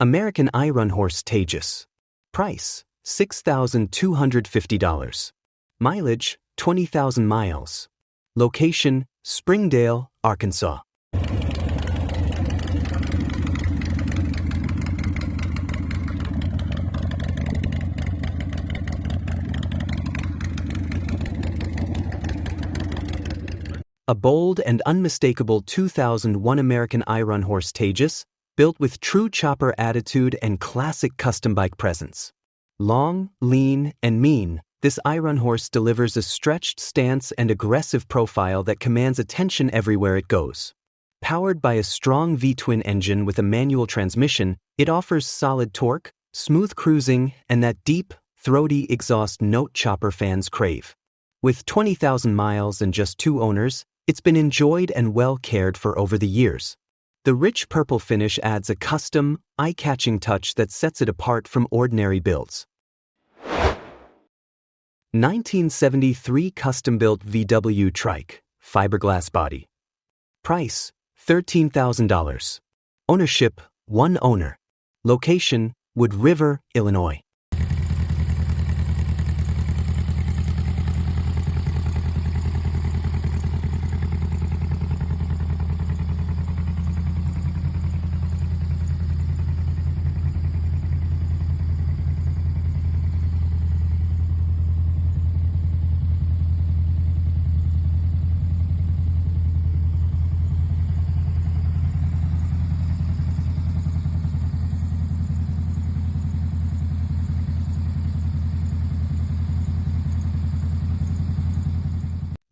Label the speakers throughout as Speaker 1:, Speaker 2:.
Speaker 1: American IronHorse Tejas. Price, $6,250. Mileage, 20,000 miles. Location, Springdale, Arkansas. A bold and unmistakable 2001 American IronHorse Tejas, built with true chopper attitude and classic custom bike presence. Long, lean, and mean, this IronHorse delivers a stretched stance and aggressive profile that commands attention everywhere it goes. Powered by a strong V-twin engine with a manual transmission, it offers solid torque, smooth cruising, and that deep, throaty exhaust note chopper fans crave. With 20,000 miles and just 2 owners, it's been enjoyed and well cared for over the years. The rich purple finish adds a custom, eye-catching touch that sets it apart from ordinary builds. 1973 custom-built VW Trike, fiberglass body. Price, $13,000. Ownership, 1 owner. Location, Wood River, Illinois.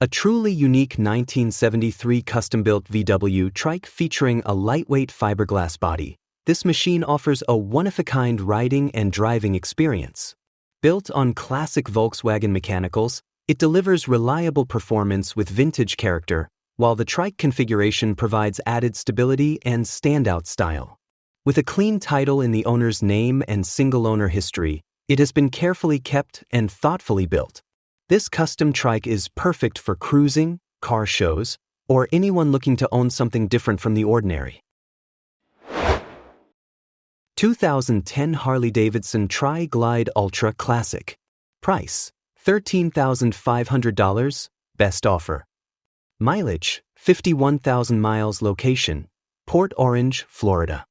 Speaker 1: A truly unique 1973 custom-built VW Trike featuring a lightweight fiberglass body, this machine offers a one-of-a-kind riding and driving experience. Built on classic Volkswagen mechanicals, it delivers reliable performance with vintage character, while the Trike configuration provides added stability and standout style. With a clean title in the owner's name and single-owner history, it has been carefully kept and thoughtfully built. This custom Trike is perfect for cruising, car shows, or anyone looking to own something different from the ordinary. 2010 Harley-Davidson Tri-Glide Ultra Classic. Price, $13,500, best offer. Mileage, 51,000 miles. Location, Port Orange, Florida.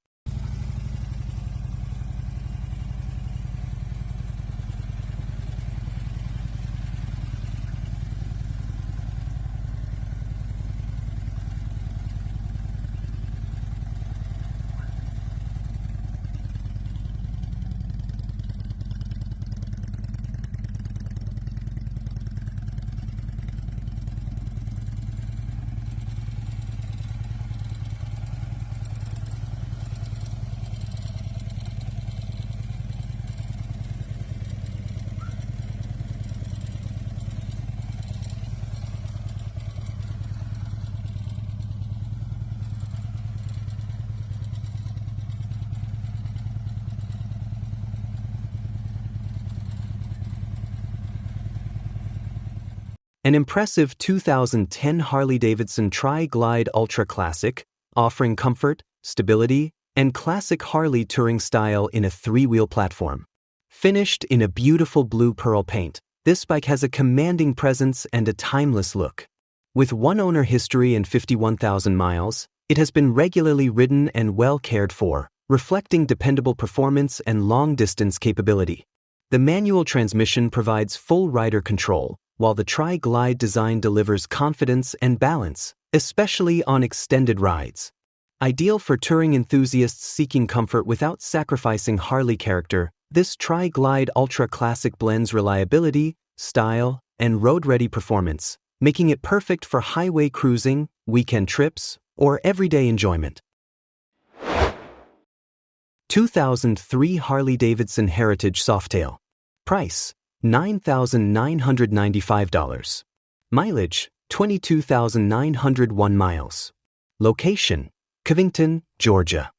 Speaker 1: An impressive 2010 Harley-Davidson Tri-Glide Ultra Classic, offering comfort, stability, and classic Harley touring style in a 3-wheel platform. Finished in a beautiful blue pearl paint, this bike has a commanding presence and a timeless look. With 1 owner history and 51,000 miles, it has been regularly ridden and well cared for, reflecting dependable performance and long-distance capability. The manual transmission provides full rider control, while the Tri-Glide design delivers confidence and balance, especially on extended rides. Ideal for touring enthusiasts seeking comfort without sacrificing Harley character, this Tri-Glide Ultra Classic blends reliability, style, and road-ready performance, making it perfect for highway cruising, weekend trips, or everyday enjoyment. 2003 Harley-Davidson Heritage Softail. Price, $9,995. Mileage, 22,901 miles. Location, Covington, Georgia.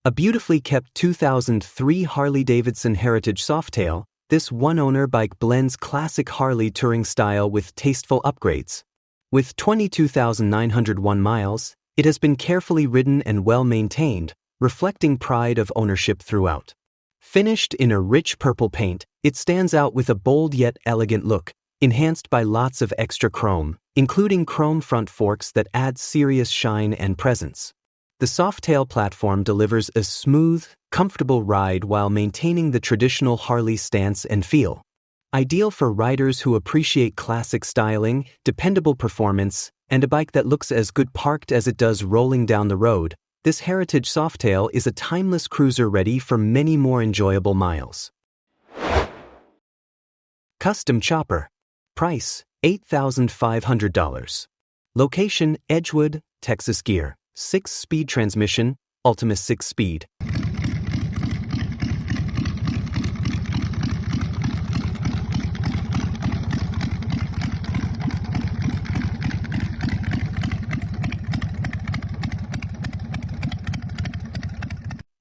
Speaker 1: A beautifully kept 2003 Harley-Davidson Heritage Softail, this one-owner bike blends classic Harley touring style with tasteful upgrades. With 22,901 miles, it has been carefully ridden and well-maintained, reflecting pride of ownership throughout. Finished in a rich purple paint, it stands out with a bold yet elegant look, enhanced by lots of extra chrome, including chrome front forks that add serious shine and presence. The Softail platform delivers a smooth, comfortable ride while maintaining the traditional Harley stance and feel. Ideal for riders who appreciate classic styling, dependable performance, and a bike that looks as good parked as it does rolling down the road, this Heritage Softail is a timeless cruiser ready for many more enjoyable miles. Custom Chopper. Price, $8,500. Location, Edgewood, Texas. Gear, 6-speed transmission, Ultimus 6-speed.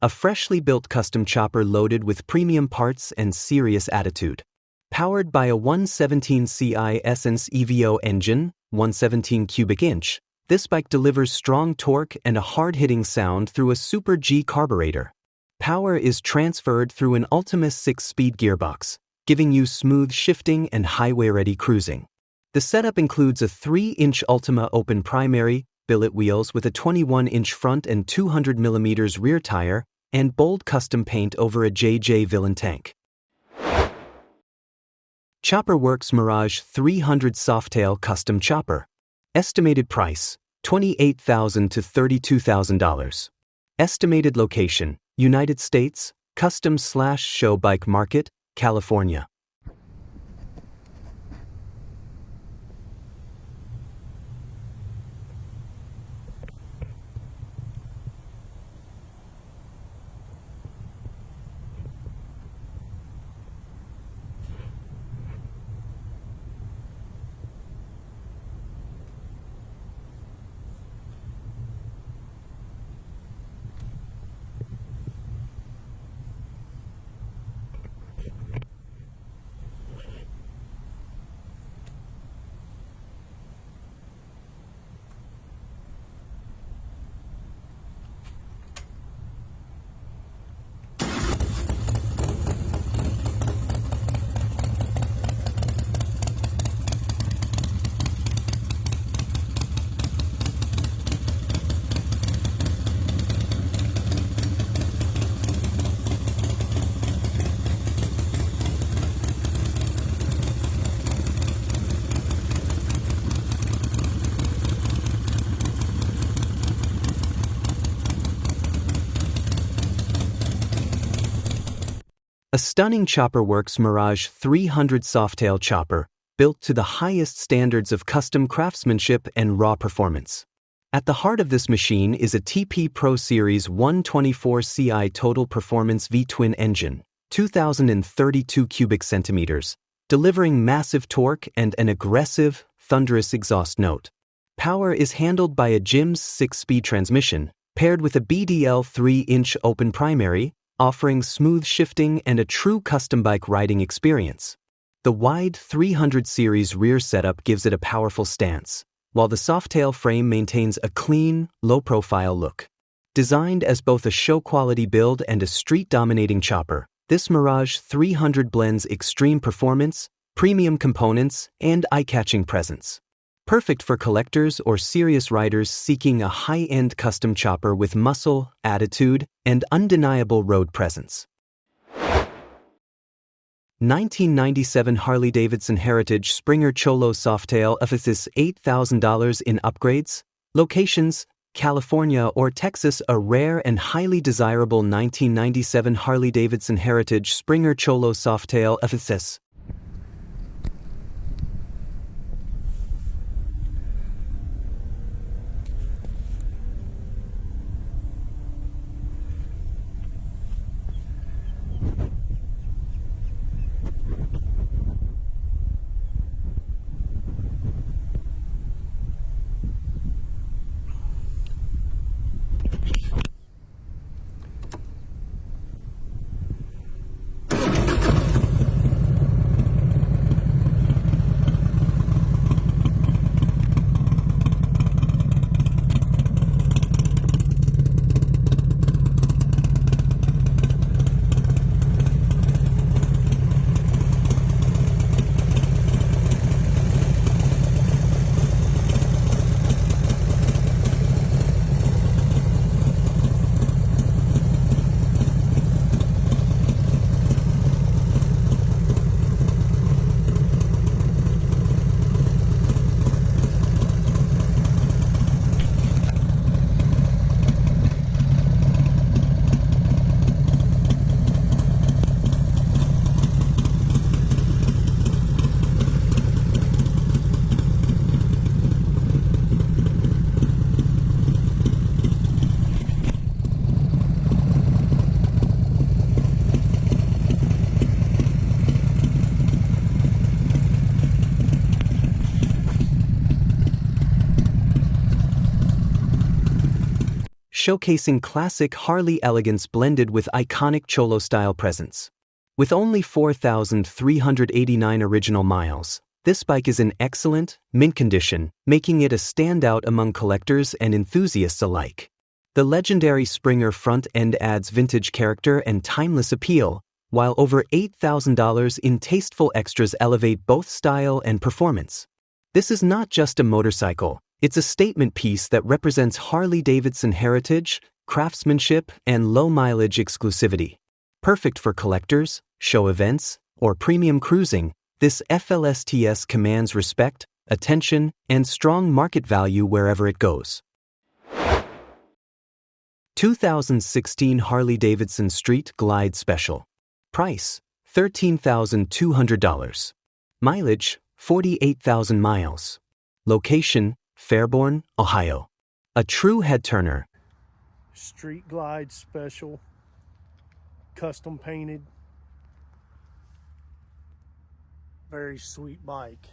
Speaker 1: A freshly built custom chopper loaded with premium parts and serious attitude. Powered by a 117 Ci Essence EVO engine, 117 cubic inch, this bike delivers strong torque and a hard-hitting sound through a Super G carburetor. Power is transferred through an Ultimus 6-speed gearbox, giving you smooth shifting and highway-ready cruising. The setup includes a 3-inch Ultima open primary, billet wheels with a 21-inch front and 200mm rear tire, and bold custom paint over a JJ Villain tank. Chopper Works Mirage 300 Softail Custom Chopper. Estimated price, $28,000 to $32,000. Estimated location, United States, Custom/Show Bike Market, California. A stunning Chopper Works Mirage 300 Softail chopper, built to the highest standards of custom craftsmanship and raw performance. At the heart of this machine is a TP Pro Series 124 Ci Total Performance V-twin engine, 2,032 cubic centimeters, delivering massive torque and an aggressive, thunderous exhaust note. Power is handled by a GIMS 6-speed transmission, paired with a BDL 3-inch open primary, offering smooth shifting and a true custom bike riding experience. The wide 300 series rear setup gives it a powerful stance, while the Softail frame maintains a clean, low-profile look. Designed as both a show-quality build and a street-dominating chopper, this Mirage 300 blends extreme performance, premium components, and eye-catching presence. Perfect for collectors or serious riders seeking a high-end custom chopper with muscle, attitude, and undeniable road presence. 1997 Harley-Davidson Heritage Springer Cholo Softail offers $8,000 in upgrades. Locations, California or Texas. A rare and highly desirable 1997 Harley-Davidson Heritage Springer Cholo Softail offers showcasing classic Harley elegance blended with iconic Cholo-style presence. With only 4,389 original miles, this bike is in excellent, mint condition, making it a standout among collectors and enthusiasts alike. The legendary Springer front end adds vintage character and timeless appeal, while over $8,000 in tasteful extras elevate both style and performance. This is not just a motorcycle, it's a statement piece that represents Harley-Davidson heritage, craftsmanship, and low-mileage exclusivity. Perfect for collectors, show events, or premium cruising, this FLSTS commands respect, attention, and strong market value wherever it goes. 2016 Harley-Davidson Street Glide Special. Price, $13,200. Mileage, 48,000 miles. Location, Fairborn, Ohio. A true head-turner.
Speaker 2: Street Glide Special. Custom painted. Very sweet bike.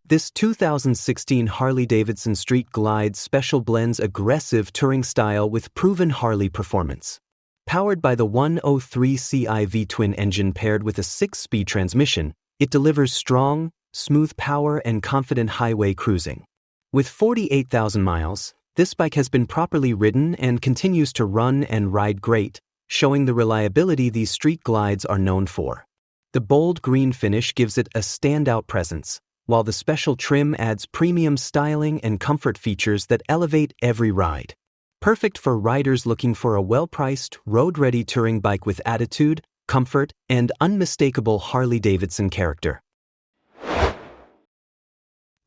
Speaker 1: This 2016 Harley-Davidson Street Glide Special blends aggressive touring style with proven Harley performance. Powered by the 103 CI twin engine paired with a 6-speed transmission, it delivers strong, smooth power and confident highway cruising. With 48,000 miles, this bike has been properly ridden and continues to run and ride great, showing the reliability these street glides are known for. The bold green finish gives it a standout presence, while the special trim adds premium styling and comfort features that elevate every ride. Perfect for riders looking for a well-priced, road-ready touring bike with attitude, comfort, and unmistakable Harley-Davidson character.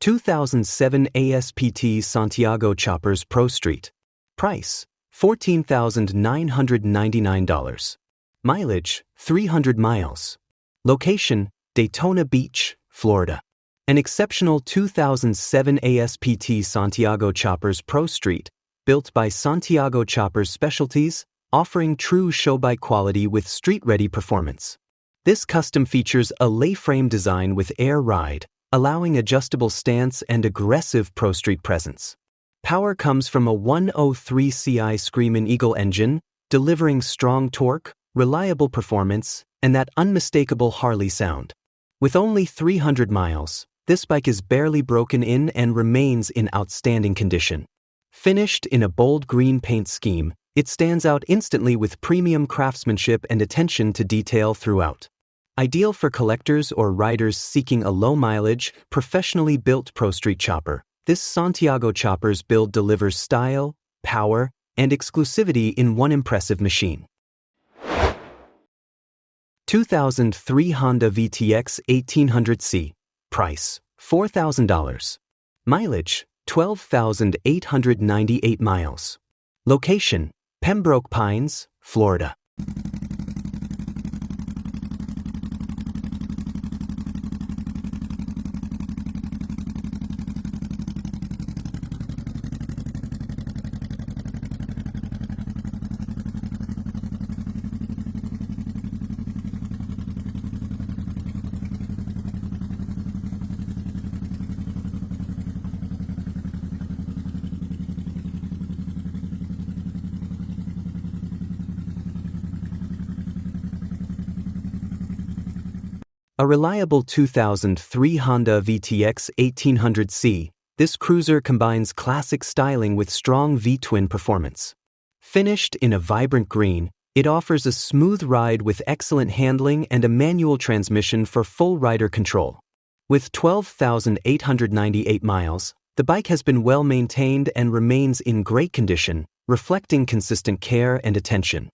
Speaker 1: 2007 ASPT Santiago Choppers Pro Street. Price, $14,999. Mileage, 300 miles. Location, Daytona Beach, Florida. An exceptional 2007 ASPT Santiago Choppers Pro Street, built by Santiago Choppers Specialties, offering true show bike quality with street-ready performance. This custom features a lay-frame design with air ride, allowing adjustable stance and aggressive Pro Street presence. Power comes from a 103 CI Screamin' Eagle engine, delivering strong torque, reliable performance, and that unmistakable Harley sound. With only 300 miles, this bike is barely broken in and remains in outstanding condition. Finished in a bold green paint scheme, it stands out instantly with premium craftsmanship and attention to detail throughout. Ideal for collectors or riders seeking a low-mileage, professionally built Pro Street chopper, this Santiago Choppers build delivers style, power, and exclusivity in one impressive machine. 2003 Honda VTX 1800C. Price, $4,000. Mileage, 12,898 miles. Location, Pembroke Pines, Florida. A reliable 2003 Honda VTX 1800C, this cruiser combines classic styling with strong V-twin performance. Finished in a vibrant green, it offers a smooth ride with excellent handling and a manual transmission for full rider control. With 12,898 miles, the bike has been well maintained and remains in great condition, reflecting consistent care and attention.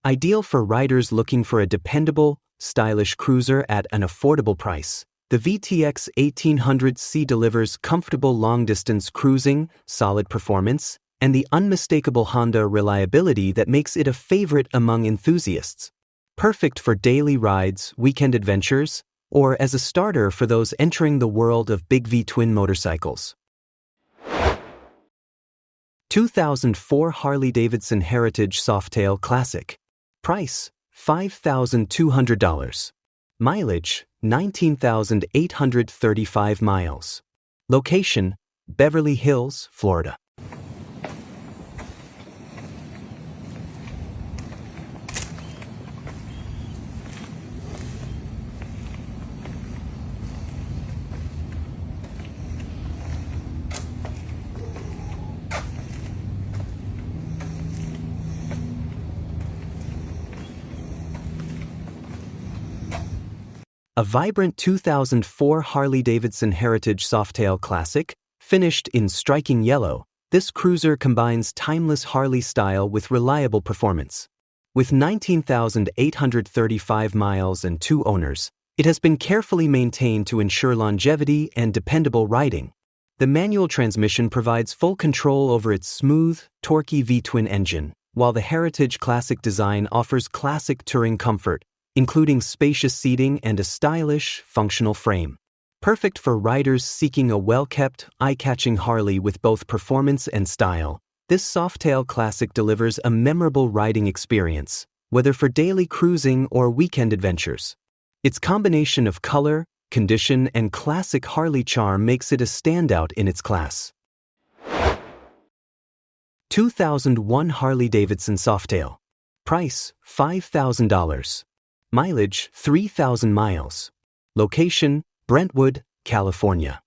Speaker 1: Ideal for riders looking for a dependable, stylish cruiser at an affordable price, the VTX 1800C delivers comfortable long-distance cruising, solid performance, and the unmistakable Honda reliability that makes it a favorite among enthusiasts. Perfect for daily rides, weekend adventures, or as a starter for those entering the world of big V-twin motorcycles. 2004 Harley-Davidson Heritage Softail Classic. Price, $5,200. Mileage, 19,835 miles. Location, Beverly Hills, Florida. A vibrant 2004 Harley-Davidson Heritage Softail Classic, finished in striking yellow, this cruiser combines timeless Harley style with reliable performance. With 19,835 miles and 2 owners, it has been carefully maintained to ensure longevity and dependable riding. The manual transmission provides full control over its smooth, torquey V-twin engine, while the Heritage Classic design offers classic touring comfort, including spacious seating and a stylish, functional frame. Perfect for riders seeking a well-kept, eye-catching Harley with both performance and style, this Softail Classic delivers a memorable riding experience, whether for daily cruising or weekend adventures. Its combination of color, condition, and classic Harley charm makes it a standout in its class. 2001 Harley-Davidson Softail. Price, $5,000. Mileage, 3,000 miles. Location, Brentwood, California.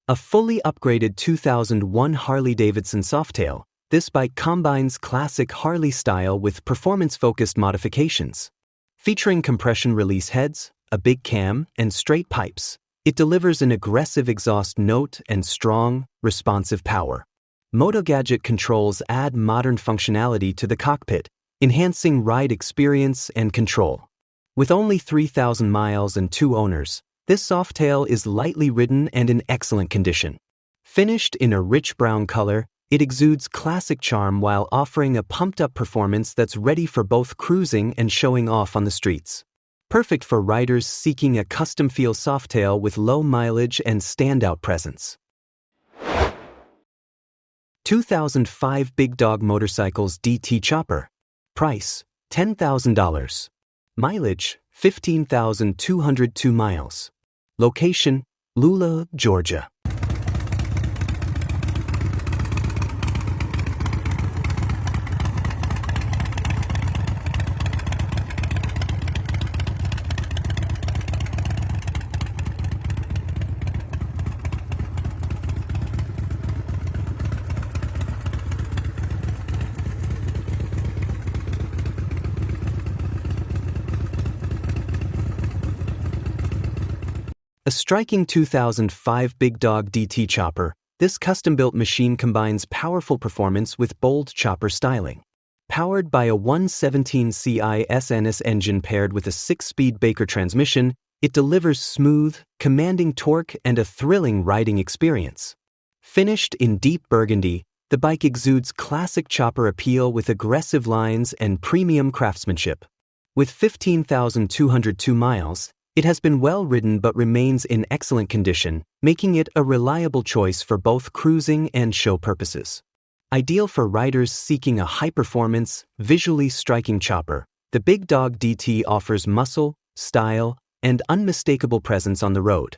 Speaker 1: A fully upgraded 2001 Harley-Davidson Softail, this bike combines classic Harley style with performance-focused modifications. Featuring compression release heads, a big cam, and straight pipes, it delivers an aggressive exhaust note and strong, responsive power. MotoGadget controls add modern functionality to the cockpit, enhancing ride experience and control. With only 3,000 miles and 2 owners, this Softail is lightly ridden and in excellent condition. Finished in a rich brown color, it exudes classic charm while offering a pumped-up performance that's ready for both cruising and showing off on the streets. Perfect for riders seeking a custom-feel Softail with low mileage and standout presence. 2005 Big Dog Motorcycles DT Chopper. Price, $10,000. Mileage, 15,202 miles. Location, Lula, Georgia. A striking 2005 Big Dog DT Chopper, this custom-built machine combines powerful performance with bold chopper styling. Powered by a 117 CI SNS engine paired with a 6-speed Baker transmission, It delivers smooth, commanding torque and a thrilling riding experience. Finished in deep burgundy, the bike exudes classic chopper appeal with aggressive lines and premium craftsmanship. With 15,202 miles, it has been well ridden but remains in excellent condition, making it a reliable choice for both cruising and show purposes. Ideal for riders seeking a high-performance, visually striking chopper, the Big Dog DT offers muscle, style, and unmistakable presence on the road.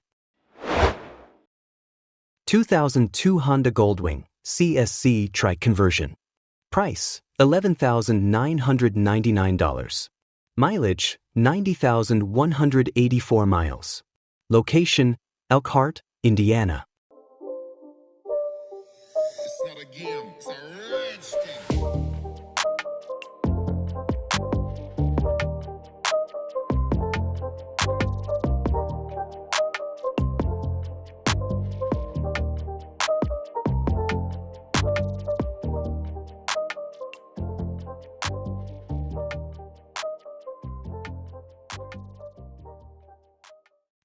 Speaker 1: 2002 Honda Goldwing CSC Trike conversion. Price $11,999. Mileage 90,184 miles. Location Elkhart, Indiana.
Speaker 3: It's not a game, it's a rich thing.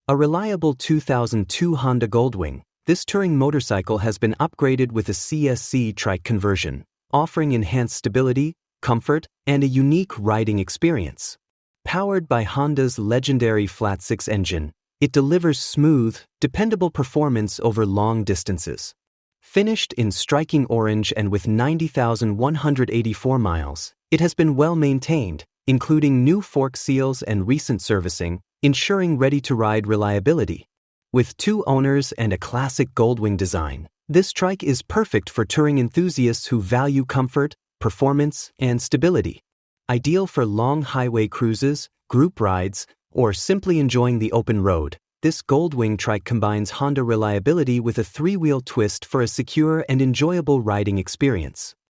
Speaker 1: A reliable 2002 Honda Goldwing, this touring motorcycle has been upgraded with a CSC Trike conversion, offering enhanced stability, comfort, and a unique riding experience. Powered by Honda's legendary flat-six engine, it delivers smooth, dependable performance over long distances. Finished in striking orange and with 90,184 miles, it has been well maintained, including new fork seals and recent servicing, ensuring ready-to-ride reliability. With 2 owners and a classic Goldwing design, this trike is perfect for touring enthusiasts who value comfort, performance, and stability. Ideal for long highway cruises, group rides, or simply enjoying the open road, this Goldwing trike combines Honda reliability with a 3-wheel twist for a secure and enjoyable riding experience.